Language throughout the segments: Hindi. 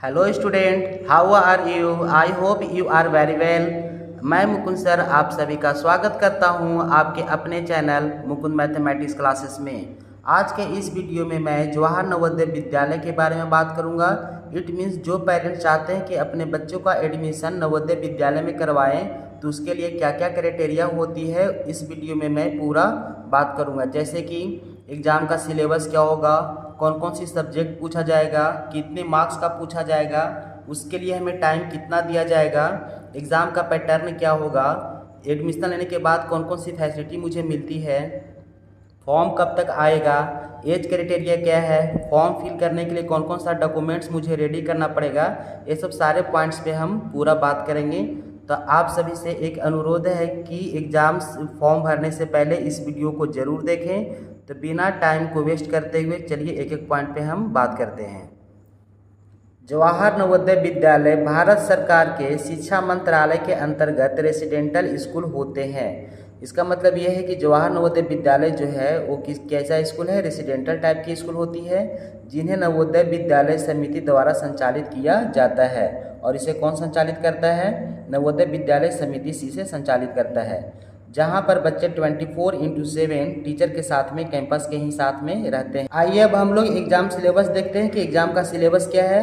Hello student, how are you? I hope you are very well. मैं मुकुंद सर आप सभी का स्वागत करता हूं आपके अपने चैनल मुकुंद मैथमेटिक्स क्लासेस में। आज के इस वीडियो में मैं जवाहर नवोदय विद्यालय के बारे में बात करूंगा। इट मीन्स जो पेरेंट्स चाहते हैं कि अपने बच्चों का एडमिशन नवोदय विद्यालय में करवाएं तो उसके लिए क्या क्या क्राइटेरिया होती है, इस वीडियो में मैं पूरा बात करूँगा। जैसे कि एग्ज़ाम का सिलेबस क्या होगा, कौन कौन सी सब्जेक्ट पूछा जाएगा, कितने मार्क्स का पूछा जाएगा, उसके लिए हमें टाइम कितना दिया जाएगा, एग्ज़ाम का पैटर्न क्या होगा, एडमिशन लेने के बाद कौन कौन सी फैसिलिटी मुझे मिलती है, फॉर्म कब तक आएगा, एज क्राइटेरिया क्या है, फॉर्म फिल करने के लिए कौन कौन सा डॉक्यूमेंट्स मुझे रेडी करना पड़ेगा, ये सब सारे पॉइंट्स पे हम पूरा बात करेंगे। तो आप सभी से एक अनुरोध है कि एग्ज़ाम फॉर्म भरने से पहले इस वीडियो को ज़रूर देखें। तो बिना टाइम को वेस्ट करते हुए चलिए एक एक पॉइंट पे हम बात करते हैं। जवाहर नवोदय विद्यालय भारत सरकार के शिक्षा मंत्रालय के अंतर्गत रेसिडेंटल स्कूल होते हैं। इसका मतलब ये है कि जवाहर नवोदय विद्यालय जो है वो कैसा स्कूल है, रेसिडेंटल टाइप की स्कूल होती है, जिन्हें नवोदय विद्यालय समिति द्वारा संचालित किया जाता है। और इसे कौन संचालित करता है? नवोदय विद्यालय समिति इसे संचालित करता है, जहां पर बच्चे 24/7 टीचर के साथ में कैंपस के ही साथ में रहते हैं। आइए अब हम लोग एग्जाम सिलेबस देखते हैं कि एग्जाम का सिलेबस क्या है।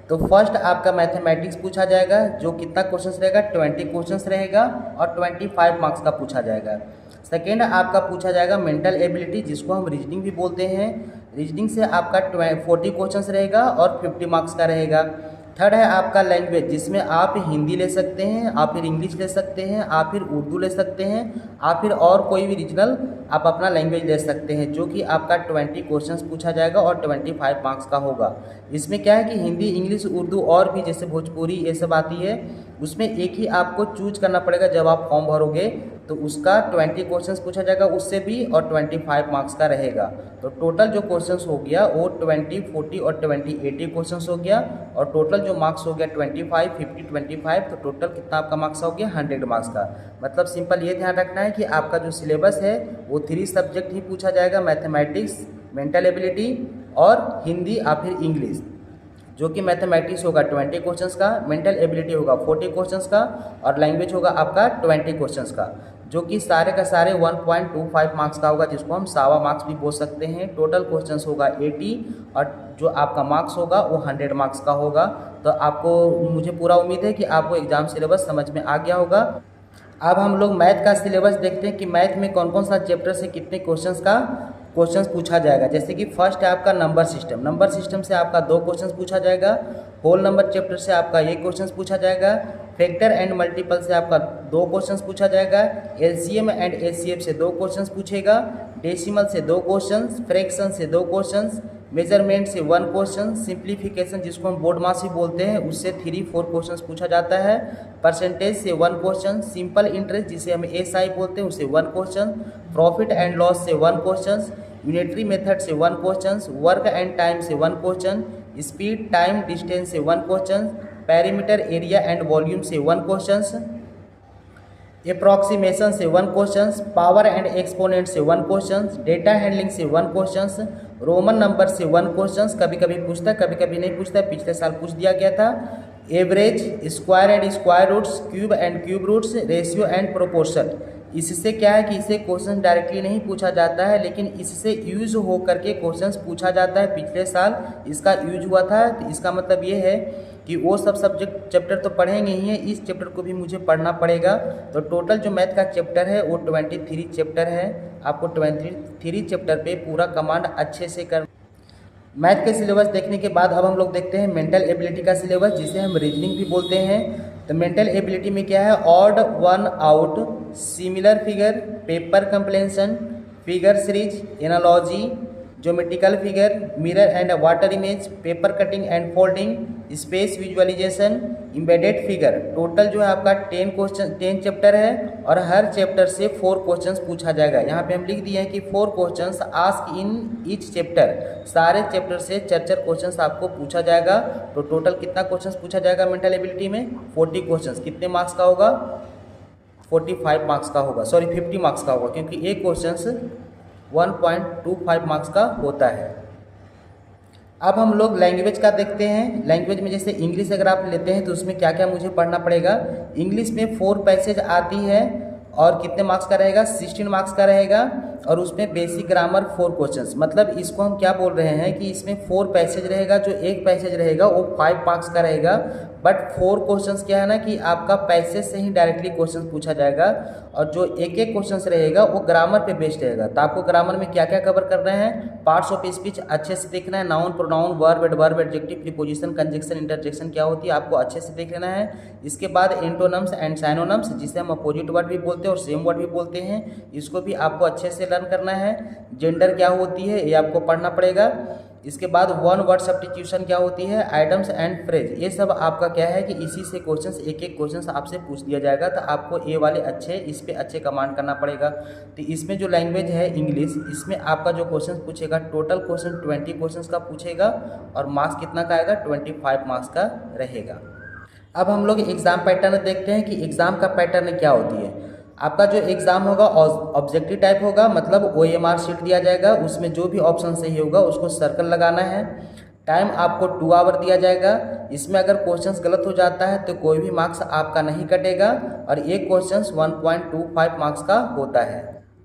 तो फर्स्ट आपका मैथमेटिक्स पूछा जाएगा, जो कितना क्वेश्चंस रहेगा, 20 क्वेश्चंस रहेगा और 25 मार्क्स का पूछा जाएगा। सेकेंड आपका पूछा जाएगा मेंटल एबिलिटी, जिसको हम रीजनिंग भी बोलते हैं। रीजनिंग से आपका 40 क्वेश्चंस रहेगा और 50 मार्क्स का रहेगा। थर्ड है आपका लैंग्वेज, जिसमें आप हिंदी ले सकते हैं, आप फिर इंग्लिश ले सकते हैं, आप फिर उर्दू ले सकते हैं, आप फिर और कोई भी रीजनल आप अपना लैंग्वेज ले सकते हैं, जो कि आपका 20 क्वेश्चंस पूछा जाएगा और 25 मार्क्स का होगा। इसमें क्या है कि हिंदी, इंग्लिश, उर्दू और भी जैसे भोजपुरी ये सब आती है, उसमें एक ही आपको चूज करना पड़ेगा। जब आप फॉर्म भरोगे तो उसका 20 क्वेश्चंस पूछा जाएगा उससे भी, और 25 मार्क्स का रहेगा। तो टोटल जो क्वेश्चंस हो गया वो 20, 40 और 20, 80 क्वेश्चंस हो गया। और टोटल जो मार्क्स हो गया 25, 50, 25, तो टोटल कितना आपका मार्क्स हो गया? 100 मार्क्स का। मतलब सिंपल ये ध्यान रखना है कि आपका जो सिलेबस है वो 3 सब्जेक्ट ही पूछा जाएगा, मैथमेटिक्स, मेंटल एबिलिटी और हिंदी या फिर इंग्लिश। जो कि मैथमेटिक्स होगा 20 क्वेश्चंस का, मेंटल एबिलिटी होगा 40 क्वेश्चंस का और लैंग्वेज होगा आपका 20 क्वेश्चंस का, जो कि सारे का सारे 1.25 मार्क्स का होगा, जिसको हम सावा मार्क्स भी बोल सकते हैं। टोटल क्वेश्चंस होगा 80 और जो आपका मार्क्स होगा वो 100 मार्क्स का होगा। तो आपको, मुझे पूरा उम्मीद है कि आपको एग्जाम सिलेबस समझ में आ गया होगा। अब हम लोग मैथ का सिलेबस देखते हैं कि मैथ में कौन कौन सा चैप्टर से कितने क्वेश्चंस पूछा जाएगा। जैसे कि फर्स्ट है आपका नंबर सिस्टम। नंबर सिस्टम से आपका 2 क्वेश्चंस पूछा जाएगा। होल नंबर चैप्टर से आपका 1 क्वेश्चंस पूछा जाएगा। फैक्टर एंड मल्टीपल से आपका 2 क्वेश्चंस पूछा जाएगा। एलसीएम एंड एचसीएफ से 2 क्वेश्चंस पूछेगा। डेसिमल से 2 क्वेश्चंस, फ्रैक्शन से 2 क्वेश्चंस, मेजरमेंट से 1 क्वेश्चन, सिंप्लीफिकेशन जिसको हम बोर्ड मास भी बोलते हैं उससे 3-4 क्वेश्चंस पूछा जाता है। परसेंटेज से 1 क्वेश्चन, सिंपल इंटरेस्ट जिसे हम एसआई बोलते हैं उससे 1 क्वेश्चन, प्रॉफिट एंड लॉस से 1 क्वेश्चन, यूनिटरी मेथड से 1 क्वेश्चन, वर्क एंड टाइम से 1 क्वेश्चन, स्पीड, टाइम, डिस्टेंस से 1 question, perimeter, area and volume से 1 क्वेश्चन, अप्रॉक्सीमेशन से 1 क्वेश्चन, पावर एंड एक्सपोनेंट से 1 क्वेश्चन, डेटा हैंडलिंग से 1 क्वेश्चन, रोमन नंबर से 1 क्वेश्चन, कभी कभी पूछता है कभी कभी नहीं पूछता है, पिछले साल पूछ दिया गया था। Average, square and square roots, cube and cube roots, ratio and proportion. इससे क्या है कि इसे क्वेश्चन डायरेक्टली नहीं पूछा जाता है, लेकिन इससे यूज हो करके क्वेश्चंस पूछा जाता है। पिछले साल इसका यूज हुआ था। तो इसका मतलब ये है कि वो सब सब्जेक्ट चैप्टर तो पढ़ेंगे ही हैं, इस चैप्टर को भी मुझे पढ़ना पड़ेगा। तो टोटल जो मैथ का चैप्टर है वो 23 चैप्टर है। आपको 23 चैप्टर पे पूरा कमांड अच्छे से कर। मैथ के सिलेबस देखने के बाद अब हम लोग देखते हैं मेंटल एबिलिटी का सिलेबस, जिसे हम रीजनिंग भी बोलते हैं। तो मेंटल एबिलिटी में क्या है? Odd one out, similar figure, paper completion, figure series, analogy, geometrical figure, mirror and water image, paper cutting and folding, space visualisation, embedded figure. Total जो है आपका 10 चैप्टर है और हर चैप्टर से 4 क्वेश्चंस पूछा जाएगा। यहाँ पे हम लिख दिए हैं कि 4 questions ask in each chapter. सारे चैप्टर से 4 क्वेश्चंस आपको पूछा जाएगा। तो टोटल कितना क्वेश्चंस पूछा जाएगा मेंटल एबिलिटी में? 40 क्वेश्चंस। कितने मार्क्स का होगा? 45 मार्क्स का होगा, सॉरी 50 मार्क्स का होगा, क्योंकि एक क्वेश्चन 1.25 मार्क्स का होता है। अब हम लोग लैंग्वेज का देखते हैं। लैंग्वेज में जैसे इंग्लिश अगर आप लेते हैं तो उसमें क्या क्या मुझे पढ़ना पड़ेगा। इंग्लिश में 4 पैसेज आती है और कितने मार्क्स का रहेगा, 16 मार्क्स का रहेगा। और उसमें बेसिक ग्रामर 4 क्वेश्चंस, मतलब इसको हम क्या बोल रहे हैं कि इसमें 4 पैसेज रहेगा। जो एक पैसेज रहेगा वो 5 मार्क्स का रहेगा, बट 4 क्वेश्चंस क्या है ना कि आपका पैसेज से ही डायरेक्टली क्वेश्चन पूछा जाएगा। और जो एक एक क्वेश्चंस रहेगा वो ग्रामर पे बेस्ड रहेगा। तो आपको ग्रामर में क्या क्या कवर करना है, पार्ट्स ऑफ स्पीच अच्छे से देखना है, noun pronoun verb adverb adjective preposition conjunction interjection क्या होती है आपको अच्छे से देख लेना है। इसके बाद एंटोनम्स एंड साइनोनम्स, जिसे हम अपोजिट वर्ड भी बोलते हैं और सेम वर्ड भी बोलते हैं, इसको भी आपको अच्छे से लर्न करना है। जेंडर क्या होती है ये आपको पढ़ना पड़ेगा। इसके बाद वन वर्ड सब्स्टिट्यूशन क्या होती है, आइटम्स एंड फ्रेज, ये सब आपका क्या है कि इसी से क्वेश्चंस एक एक क्वेश्चंस आपसे पूछ दिया जाएगा। तो आपको ये वाले अच्छे इस पे अच्छे कमांड करना पड़ेगा। तो इसमें जो लैंग्वेज है इंग्लिश, इसमें आपका जो क्वेश्चन पूछेगा टोटल क्वेश्चन 20 क्वेश्चंस का पूछेगा और मार्क्स कितना का आएगा, 25 मार्क्स का रहेगा। अब हम लोग एग्ज़ाम पैटर्न देखते हैं कि एग्ज़ाम का पैटर्न क्या होती है। आपका जो एग्ज़ाम होगा ऑब्जेक्टिव टाइप होगा, मतलब OMR शीट दिया जाएगा, उसमें जो भी ऑप्शन सही होगा उसको सर्कल लगाना है। टाइम आपको 2 आवर दिया जाएगा। इसमें अगर क्वेश्चंस गलत हो जाता है तो कोई भी मार्क्स आपका नहीं कटेगा और एक क्वेश्चंस 1.25 मार्क्स का होता है।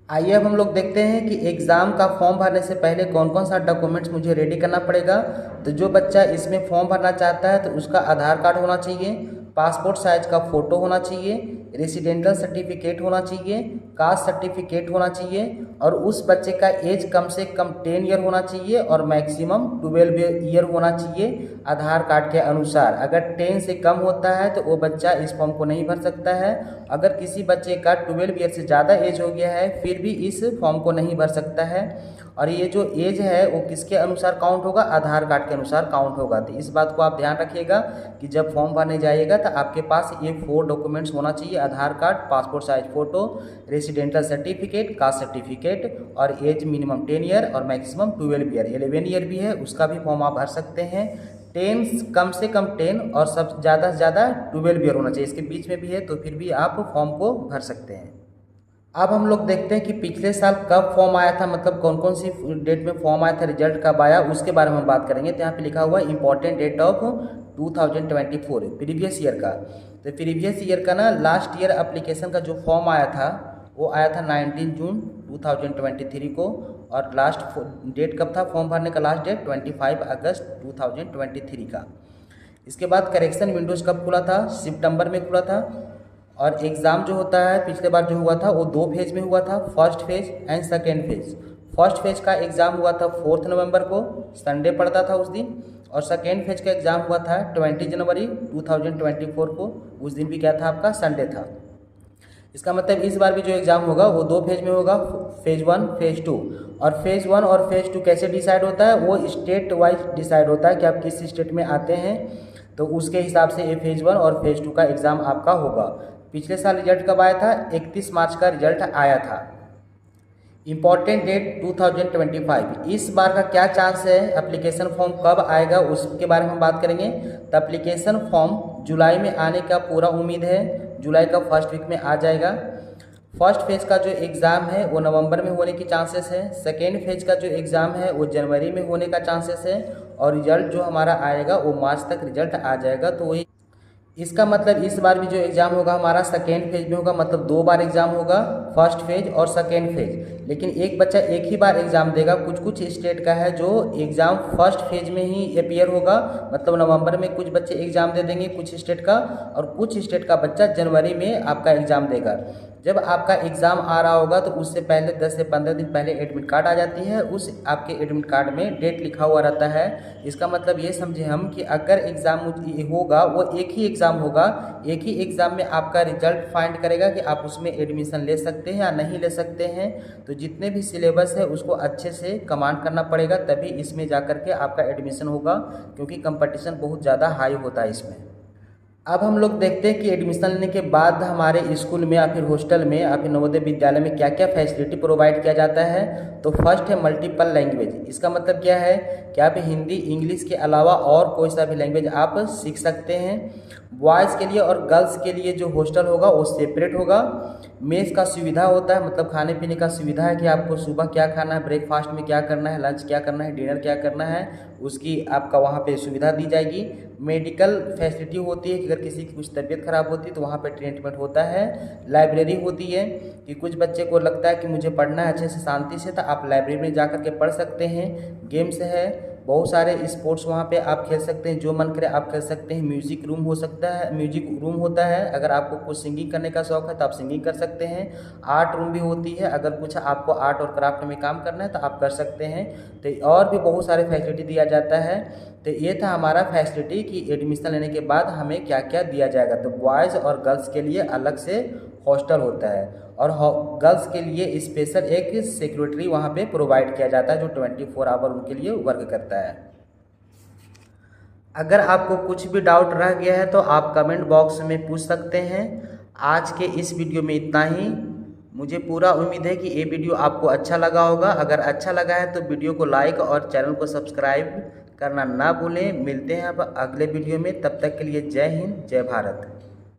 आइए अब हम लोग देखते हैं कि एग्ज़ाम का फॉर्म भरने से पहले कौन कौन सा डॉक्यूमेंट्स मुझे रेडी करना पड़ेगा। तो जो बच्चा इसमें फॉर्म भरना चाहता है तो उसका आधार कार्ड होना चाहिए, पासपोर्ट साइज का फ़ोटो होना चाहिए, रेसिडेंटल सर्टिफिकेट होना चाहिए, कास्ट सर्टिफिकेट होना चाहिए और उस बच्चे का एज कम से कम 10 ईयर होना चाहिए और मैक्सिमम 12 ईयर होना चाहिए आधार कार्ड के अनुसार। अगर 10 से कम होता है तो वो बच्चा इस फॉर्म को नहीं भर सकता है। अगर किसी बच्चे का 12 ईयर से ज़्यादा एज हो गया है फिर भी इस फॉर्म को नहीं भर सकता है। और ये जो एज है वो किसके अनुसार काउंट होगा, आधार कार्ड के अनुसार काउंट होगा। तो इस बात को आप ध्यान रखिएगा कि जब फॉर्म भरने जाइएगा तो आपके पास ये 4 डॉक्यूमेंट्स होना चाहिए, Aadhaar card, passport size photo, residential certificate, caste certificate और एज मिनिमम 10 ईयर और मैक्सिमम 12 ईयर। 11 ईयर भी है उसका भी फॉर्म आप भर सकते हैं। 10 कम से कम 10 और सब ज़्यादा से ज़्यादा 12 ईयर होना चाहिए, इसके बीच में भी है तो फिर भी आप फॉर्म को भर सकते हैं। अब हम लोग देखते हैं कि पिछले साल कब फॉर्म आया था, मतलब कौन कौन सी डेट में फॉर्म आया था, रिजल्ट कब आया, उसके बारे में हम बात करेंगे। तो यहाँ पे लिखा हुआ है important date of 2024 previous year का। तो प्रीवियस ईयर का ना लास्ट ईयर एप्लीकेशन का जो फॉर्म आया था वो आया था 19 जून 2023 को और लास्ट डेट कब था फॉर्म भरने का, लास्ट डेट 25 अगस्त 2023 का। इसके बाद करेक्शन विंडोज़ कब खुला था, सितंबर में खुला था। और एग्ज़ाम जो होता है पिछले बार जो हुआ था वो 2 फेज में हुआ था, first phase and second phase. First phase का एग्ज़ाम हुआ था 4 नवंबर को, संडे पड़ता था उस दिन। और सेकेंड फेज का एग्ज़ाम हुआ था 20 जनवरी 2024 को, उस दिन भी क्या था आपका, संडे था। इसका मतलब इस बार भी जो एग्ज़ाम होगा वो 2 फेज में होगा, फेज़ 1 फेज़ 2। और फेज़ 1 और फेज़ 2 कैसे डिसाइड होता है, वो स्टेट वाइज डिसाइड होता है कि आप किस स्टेट में आते हैं, तो उसके हिसाब से ये फेज़ 1 और फेज़ 2 का एग्ज़ाम आपका होगा। पिछले साल रिजल्ट कब आया था, 31 मार्च का रिजल्ट आया था। Important date 2025। इस बार का क्या चांस है, एप्लीकेशन फॉर्म कब आएगा उसके बारे में हम बात करेंगे। तो एप्लीकेशन फॉर्म जुलाई में आने का पूरा उम्मीद है, जुलाई का फर्स्ट वीक में आ जाएगा। फर्स्ट फेज का जो एग्ज़ाम है वो नवंबर में होने की चांसेस है, सेकेंड फेज का जो एग्ज़ाम है वो जनवरी में होने का चांसेस है और रिजल्ट जो हमारा आएगा वो मार्च तक रिजल्ट आ जाएगा। तो वही इसका मतलब इस बार भी जो एग्ज़ाम होगा हमारा सेकेंड फेज में होगा, मतलब 2 बार एग्ज़ाम होगा, फर्स्ट फेज और सेकेंड फेज। लेकिन एक बच्चा एक ही बार एग्ज़ाम देगा। कुछ कुछ स्टेट का है जो एग्ज़ाम फर्स्ट फेज में ही अपीयर होगा, मतलब नवंबर में कुछ बच्चे एग्ज़ाम दे देंगे कुछ स्टेट का, और कुछ स्टेट का बच्चा जनवरी में आपका एग्ज़ाम देगा। जब आपका एग्ज़ाम आ रहा होगा तो उससे पहले 10 से 15 दिन पहले एडमिट कार्ड आ जाती है, उस आपके एडमिट कार्ड में डेट लिखा हुआ रहता है। इसका मतलब ये समझे हम कि अगर एग्ज़ाम होगा वो एक ही एग्ज़ाम होगा, एक ही एग्ज़ाम में आपका रिजल्ट फाइंड करेगा कि आप उसमें एडमिशन ले सकते हैं या नहीं ले सकते हैं। तो जितने भी सिलेबस है उसको अच्छे से कमांड करना पड़ेगा, तभी इसमें जा कर के आपका एडमिशन होगा, क्योंकि कंपटीशन बहुत ज़्यादा हाई होता है इसमें। अब हम लोग देखते हैं कि एडमिशन लेने के बाद हमारे स्कूल में या फिर हॉस्टल में या फिर नवोदय विद्यालय में क्या क्या फैसिलिटी प्रोवाइड किया जाता है। तो फर्स्ट है मल्टीपल लैंग्वेज। इसका मतलब क्या है कि आप हिंदी इंग्लिश के अलावा और कोई सा भी लैंग्वेज आप सीख सकते हैं। बॉयज़ के लिए और गर्ल्स के लिए जो हॉस्टल होगा वो सेपरेट होगा। मेस का सुविधा होता है, मतलब खाने पीने का सुविधा है कि आपको सुबह क्या खाना है, ब्रेकफास्ट में क्या करना है, लंच क्या करना है, डिनर क्या करना है, उसकी आपका वहाँ पे सुविधा दी जाएगी। मेडिकल फैसिलिटी होती है कि अगर किसी की कुछ तबीयत ख़राब होती है तो वहाँ पे ट्रीटमेंट होता है। लाइब्रेरी होती है कि कुछ बच्चे को लगता है कि मुझे पढ़ना है अच्छे से शांति से, तो आप लाइब्रेरी में जा कर के पढ़ सकते हैं। गेम्स है, बहुत सारे स्पोर्ट्स वहाँ पे आप खेल सकते हैं, जो मन करे आप खेल सकते हैं। म्यूज़िक रूम हो सकता है, म्यूजिक रूम होता है, अगर आपको कुछ सिंगिंग करने का शौक़ है तो आप सिंगिंग कर सकते हैं। आर्ट रूम भी होती है, अगर कुछ आपको आर्ट और क्राफ्ट में काम करना है तो आप कर सकते हैं। तो और भी बहुत सारे फैसिलिटी दिया जाता है। तो ये था हमारा फैसिलिटी कि एडमिशन लेने के बाद हमें क्या क्या दिया जाएगा। तो बॉयज़ और गर्ल्स के लिए अलग से हॉस्टल होता है और गर्ल्स के लिए स्पेशल एक सिक्योरिटी वहाँ पे प्रोवाइड किया जाता है जो 24 आवर उनके लिए वर्क करता है। अगर आपको कुछ भी डाउट रह गया है तो आप कमेंट बॉक्स में पूछ सकते हैं। आज के इस वीडियो में इतना ही। मुझे पूरा उम्मीद है कि ये वीडियो आपको अच्छा लगा होगा। अगर अच्छा लगा है तो वीडियो को लाइक और चैनल को सब्सक्राइब करना ना भूलें। मिलते हैं अब अगले वीडियो में, तब तक के लिए जय हिंद जय भारत।